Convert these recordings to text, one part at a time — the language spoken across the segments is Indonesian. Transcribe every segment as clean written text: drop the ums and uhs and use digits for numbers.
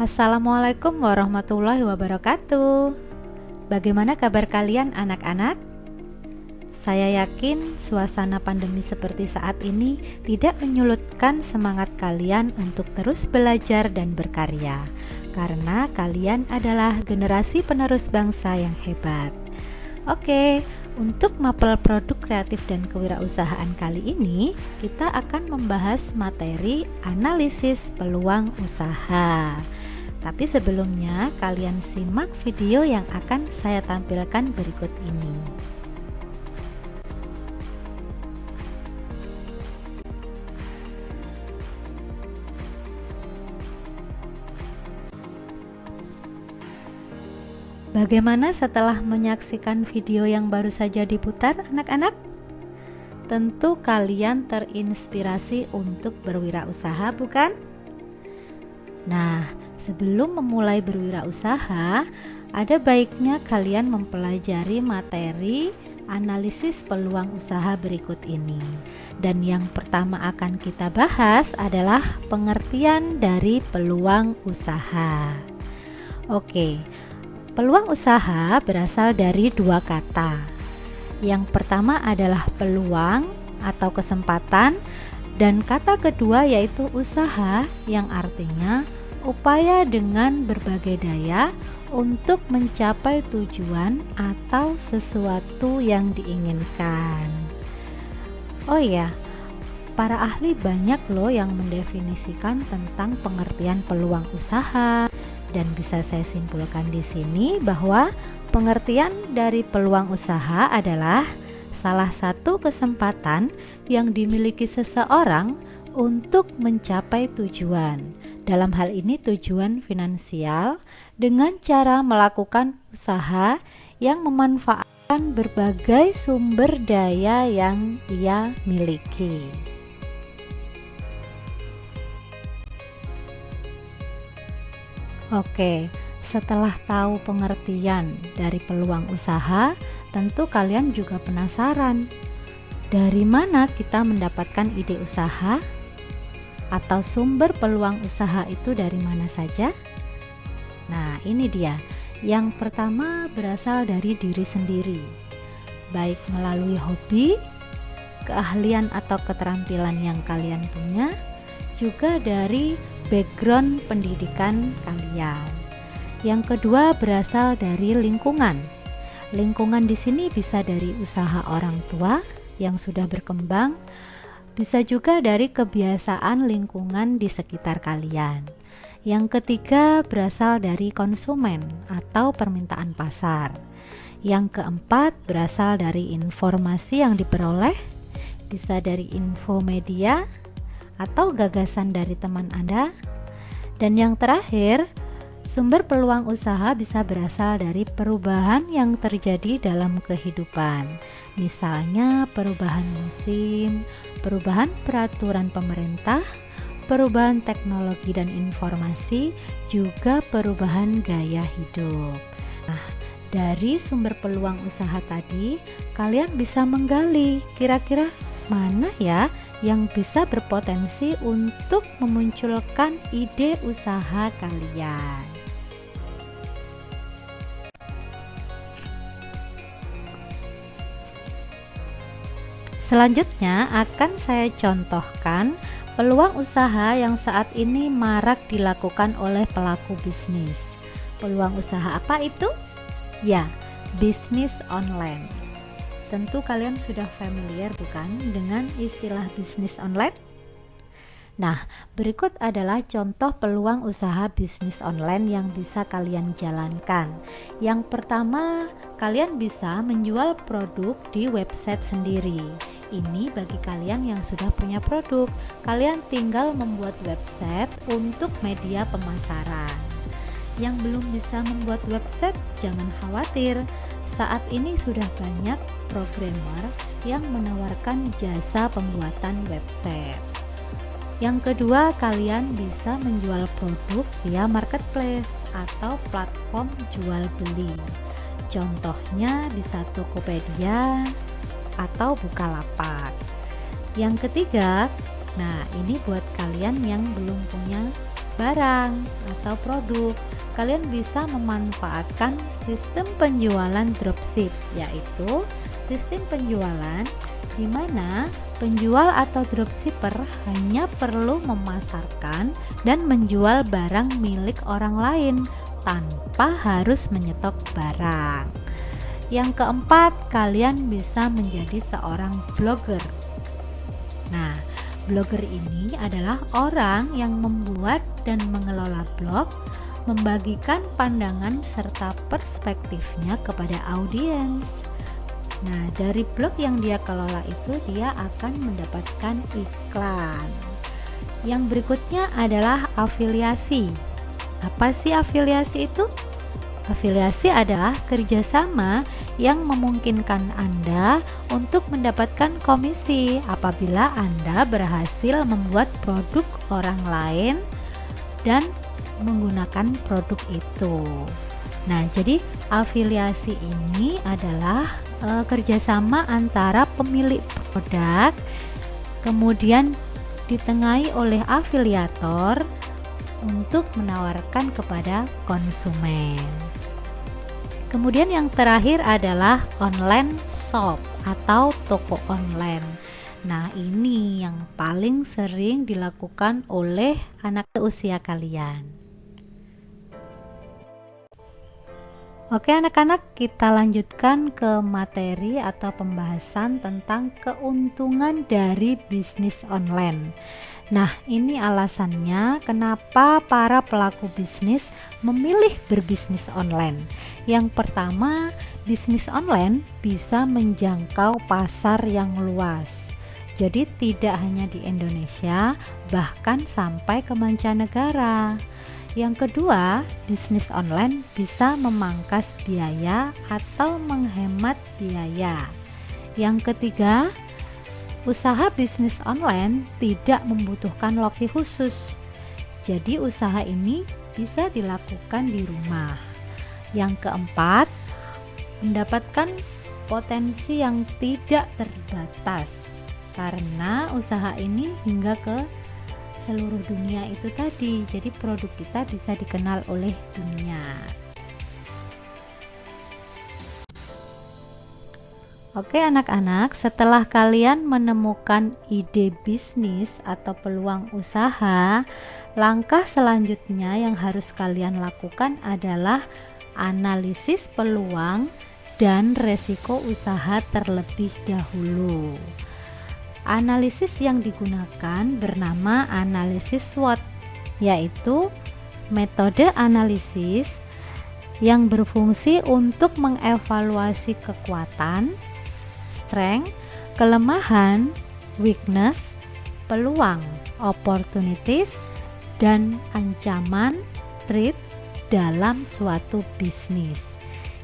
Assalamualaikum warahmatullahi wabarakatuh. Bagaimana kabar kalian anak-anak? Saya yakin suasana pandemi seperti saat ini tidak menyurutkan semangat kalian untuk terus belajar dan berkarya, karena kalian adalah generasi penerus bangsa yang hebat. Oke, untuk mapel produk kreatif dan kewirausahaan kali ini, kita akan membahas materi analisis peluang usaha. Tapi sebelumnya, kalian simak video yang akan saya tampilkan berikut ini. Bagaimana setelah menyaksikan video yang baru saja diputar, anak-anak? Tentu kalian terinspirasi untuk berwirausaha, bukan? Nah, sebelum memulai berwirausaha, ada baiknya kalian mempelajari materi analisis peluang usaha berikut ini. Dan yang pertama akan kita bahas adalah pengertian dari peluang usaha. Oke, peluang usaha berasal dari dua kata. Yang pertama adalah peluang atau kesempatan, dan kata kedua yaitu usaha, yang artinya upaya dengan berbagai daya untuk mencapai tujuan atau sesuatu yang diinginkan. Oh iya, para ahli banyak loh yang mendefinisikan tentang pengertian peluang usaha, dan bisa saya simpulkan di sini bahwa pengertian dari peluang usaha adalah salah satu kesempatan yang dimiliki seseorang untuk mencapai tujuan. Dalam hal ini tujuan finansial, dengan cara melakukan usaha yang memanfaatkan berbagai sumber daya yang ia miliki. Oke, setelah tahu pengertian dari peluang usaha, tentu kalian juga penasaran, dari mana kita mendapatkan ide usaha atau sumber peluang usaha itu dari mana saja? Nah, ini dia. Yang pertama berasal dari diri sendiri, baik melalui hobi, keahlian atau keterampilan yang kalian punya, juga dari background pendidikan kalian. Yang kedua berasal dari lingkungan. Lingkungan di sini bisa dari usaha orang tua yang sudah berkembang, bisa juga dari kebiasaan lingkungan di sekitar kalian. Yang ketiga berasal dari konsumen atau permintaan pasar. Yang keempat berasal dari informasi yang diperoleh, bisa dari info media atau gagasan dari teman Anda. Dan yang terakhir, sumber peluang usaha bisa berasal dari perubahan yang terjadi dalam kehidupan. Misalnya perubahan musim, perubahan peraturan pemerintah, perubahan teknologi dan informasi, juga perubahan gaya hidup. Nah, dari sumber peluang usaha tadi, kalian bisa menggali kira-kira mana ya yang bisa berpotensi untuk memunculkan ide usaha kalian. Selanjutnya akan saya contohkan peluang usaha yang saat ini marak dilakukan oleh pelaku bisnis. Peluang usaha apa itu? Ya, bisnis online. Tentu kalian sudah familiar bukan dengan istilah bisnis online? Nah, berikut adalah contoh peluang usaha bisnis online yang bisa kalian jalankan. Yang pertama, kalian bisa menjual produk di website sendiri. Ini bagi kalian yang sudah punya produk, kalian tinggal membuat website untuk media pemasaran. Yang belum bisa membuat website, jangan khawatir. Saat ini sudah banyak programmer yang menawarkan jasa pembuatan website. Yang kedua, kalian bisa menjual produk via marketplace atau platform jual beli. Contohnya bisa Tokopedia atau Bukalapak. Yang ketiga, nah ini buat kalian yang belum punya barang atau produk, kalian bisa memanfaatkan sistem penjualan dropship, yaitu sistem penjualan di mana penjual atau dropshipper hanya perlu memasarkan dan menjual barang milik orang lain tanpa harus menyetok barang. Yang keempat, kalian bisa menjadi seorang blogger. Nah, blogger ini adalah orang yang membuat dan mengelola blog, membagikan pandangan serta perspektifnya kepada audiens. Nah, dari blog yang dia kelola itu dia akan mendapatkan iklan. Yang berikutnya adalah afiliasi. Apa sih afiliasi itu? Afiliasi adalah kerjasama yang memungkinkan Anda untuk mendapatkan komisi apabila Anda berhasil membuat produk orang lain dan menggunakan produk itu. Nah, jadi afiliasi ini adalah kerjasama antara pemilik produk, kemudian ditengahi oleh afiliator untuk menawarkan kepada konsumen. Kemudian yang terakhir adalah online shop atau toko online. Nah, ini yang paling sering dilakukan oleh anak usia kalian. Oke anak-anak, kita lanjutkan ke materi atau pembahasan tentang keuntungan dari bisnis online. Nah, ini alasannya kenapa para pelaku bisnis memilih berbisnis online. Yang pertama, bisnis online bisa menjangkau pasar yang luas. Jadi tidak hanya di Indonesia, bahkan sampai ke mancanegara. Yang kedua, bisnis online bisa memangkas biaya atau menghemat biaya. Yang ketiga, usaha bisnis online tidak membutuhkan lokasi khusus. Jadi usaha ini bisa dilakukan di rumah. Yang keempat, mendapatkan potensi yang tidak terbatas karena usaha ini hingga ke seluruh dunia itu tadi. Jadi produk kita bisa dikenal oleh dunia. Oke anak-anak, setelah kalian menemukan ide bisnis atau peluang usaha, langkah selanjutnya yang harus kalian lakukan adalah analisis peluang dan resiko usaha terlebih dahulu. Analisis yang digunakan bernama analisis SWOT, yaitu metode analisis yang berfungsi untuk mengevaluasi kekuatan, strength, kelemahan, weakness, peluang, opportunities, dan ancaman, threat dalam suatu bisnis.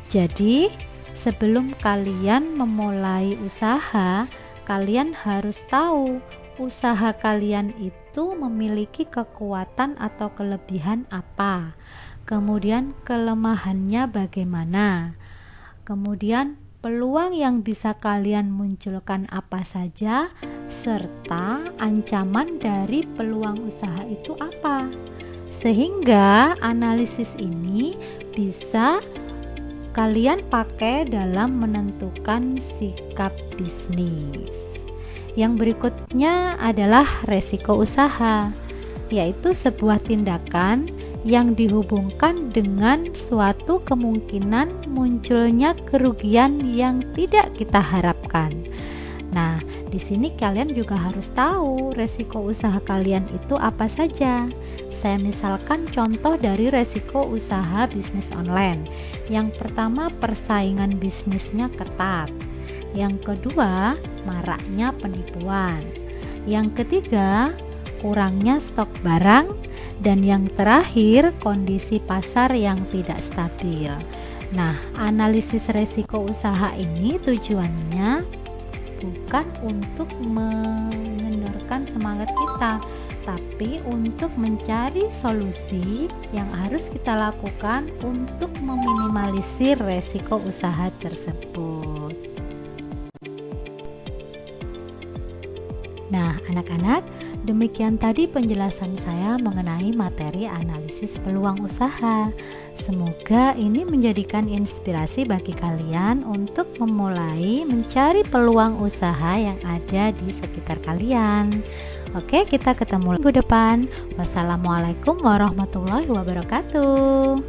Jadi, sebelum kalian memulai usaha, kalian harus tahu usaha kalian itu memiliki kekuatan atau kelebihan apa, kemudian kelemahannya bagaimana, kemudian peluang yang bisa kalian munculkan apa saja, serta ancaman dari peluang usaha itu apa. Sehingga analisis ini bisa kalian pakai dalam menentukan sikap bisnis. Yang berikutnya adalah resiko usaha, yaitu sebuah tindakan yang dihubungkan dengan suatu kemungkinan munculnya kerugian yang tidak kita harapkan. Nah, di sini kalian juga harus tahu resiko usaha kalian itu apa saja. Saya misalkan contoh dari resiko usaha bisnis online. Yang pertama, persaingan bisnisnya ketat. Yang kedua, maraknya penipuan. Yang ketiga, kurangnya stok barang. Dan yang terakhir, kondisi pasar yang tidak stabil. Nah, analisis resiko usaha ini tujuannya bukan untuk mengendorkan semangat kita, tapi untuk mencari solusi yang harus kita lakukan untuk meminimalisir resiko usaha tersebut. Nah, anak-anak, Demikian tadi penjelasan saya mengenai materi analisis peluang usaha. Semoga ini menjadikan inspirasi bagi kalian untuk memulai mencari peluang usaha yang ada di sekitar kalian. Oke, kita ketemu minggu depan. Wassalamualaikum warahmatullahi wabarakatuh.